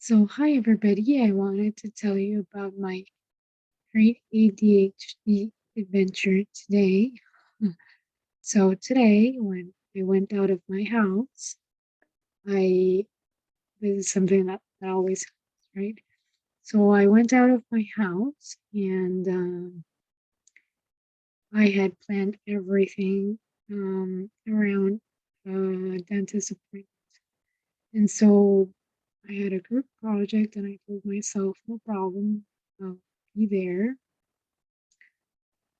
So, hi everybody. I wanted to tell you about my great ADHD adventure today. So, today, when I went out of my house, I this is something that always happens, right? So, I went out of my house and I had planned everything around dentist appointment. And so, I had a group project and I told myself, no problem, I'll be there.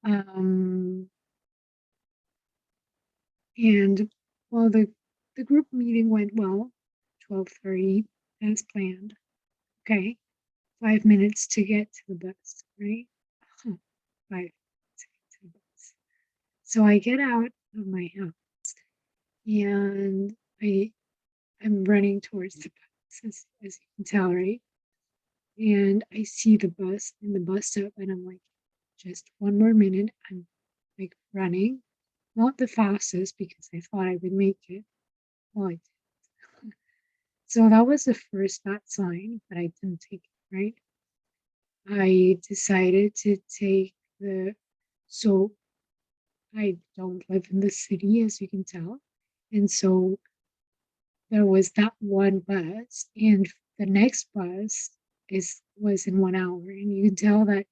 Um, and well, the group meeting went well, 12:30 as planned. Okay, 5 minutes to get to the bus, right? Huh, 5 minutes to get to the bus. So I get out of my house and I'm running towards the bus, as you can tell, right? And I see the bus in the bus stop, and I'm like, just one more minute. I'm like running, not the fastest because I thought I would make it. Well, I did. So that was the first bad sign, but I didn't take it, right? I decided to take so I don't live in the city, as you can tell. And so there was that one bus, and the next bus was in 1 hour. And you can tell that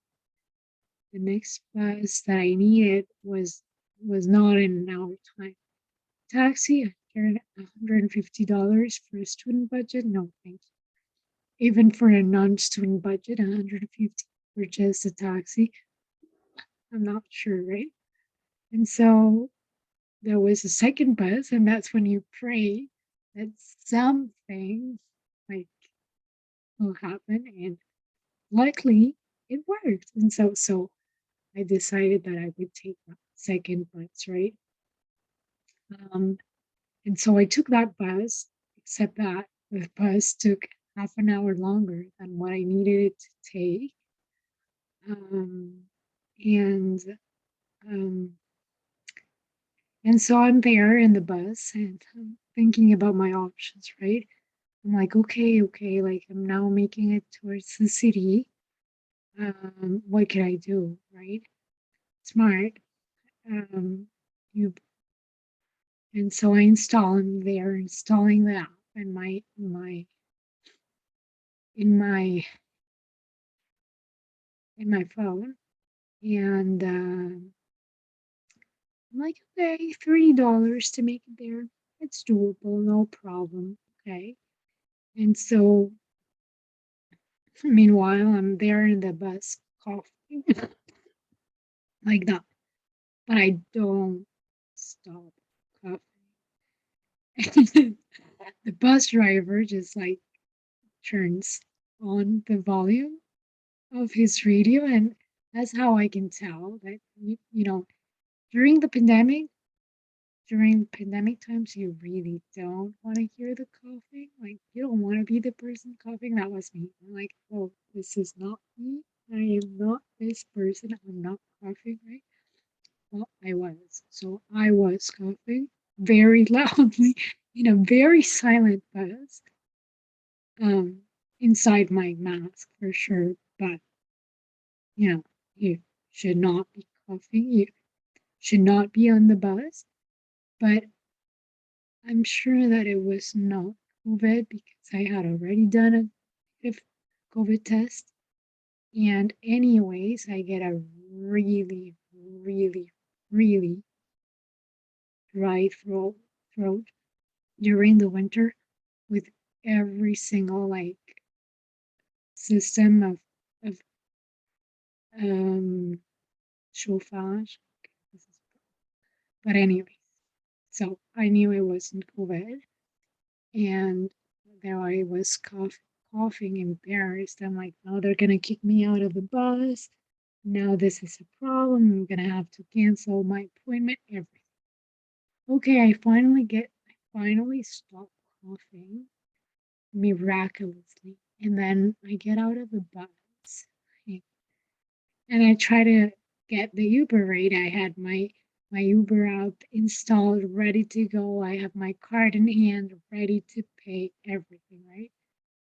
the next bus that I needed was not in an hour time. Taxi, $150 for a student budget? No, thank you. Even for a non-student budget, 150 for just a taxi? I'm not sure, right? And so there was a second bus, and that's when you pray that something like will happen. And luckily, it worked. And so I decided that I would take that second bus, right? Um, and so I took that bus, except that the bus took half an hour longer than what I needed it to take. Um, and um, and so I'm there in the bus and I'm thinking about my options, right? I'm like, okay, like I'm now making it towards the city. What can I do, right? Smart. Um, you and so I install. I'm there installing the app in in my my phone, and I'm like, okay, $30 to make it there. It's doable, no problem. Okay. And so meanwhile, I'm there in the bus coughing like that, but I don't stop coughing. The bus driver just like turns on the volume of his radio, and that's how I can tell that during the pandemic, during pandemic times, you really don't want to hear the coughing. Like, you don't want to be the person coughing. That was me. I'm like, oh, this is not me. I am not this person. I'm not coughing, right? Well, I was. So I was coughing very loudly in a very silent bus, um, inside my mask for sure. But, you know, you should not be coughing. You should not be on the bus. But I'm sure that it was not COVID because I had already done a negative COVID test. And anyways, I get a really, really, really dry throat during the winter with every single like system of um chauffage. But anyway, so I knew it wasn't COVID, and there I was coughing, embarrassed. I'm like, now they're gonna kick me out of the bus. Now this is a problem. I'm gonna have to cancel my appointment. Everything. Okay, I finally stop coughing miraculously, and then I get out of the bus, and I try to get the Uber rate. I had my Uber app installed, ready to go. I have my card in hand, ready to pay everything, right?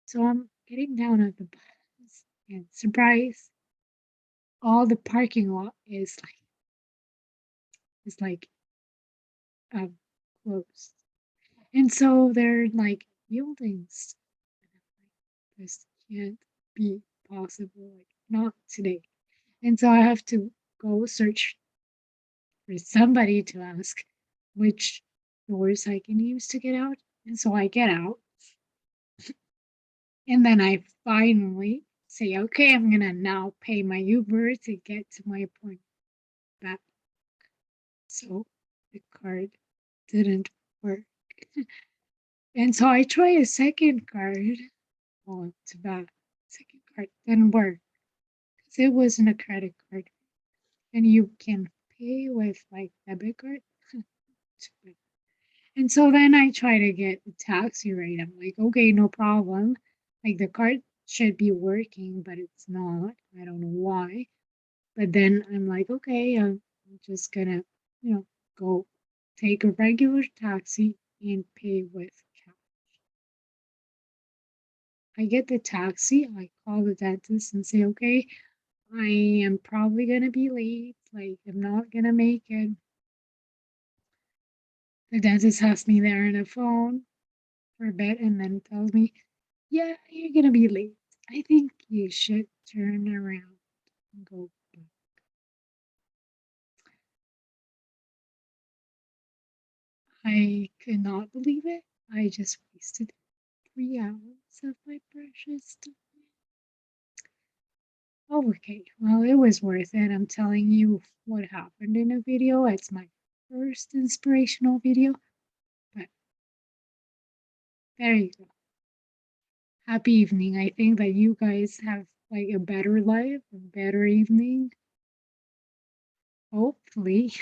So I'm getting down at the bus, and surprise, all the parking lot is like um closed. And so they're like buildings. And I'm like, this can't be possible. Like not today. And so I have to go search for somebody to ask which doors I can use to get out. And so I get out. And then I finally say, okay, I'm gonna now pay my Uber to get to my appointment back. So the card didn't work. And so I try a second card. Oh, too bad. Second card didn't work because it wasn't a credit card. And you can pay with like debit card. And so then I try to get a taxi ride. I'm like, okay, no problem. Like the card should be working, but it's not. I don't know why. But then I'm like, okay, I'm just gonna, go take a regular taxi and pay with cash. I get the taxi, I call the dentist and say, okay, I am probably gonna be late. Like, I'm not gonna make it. The dentist has me there on the phone for a bit and then tells me, yeah, you're gonna be late. I think you should turn around and go back. I could not believe it. I just wasted 3 hours of my precious time. Oh, okay. Well, it was worth it. I'm telling you what happened in a video. It's my first inspirational video, but there you go. Happy evening. I think that you guys have like a better life, a better evening. Hopefully.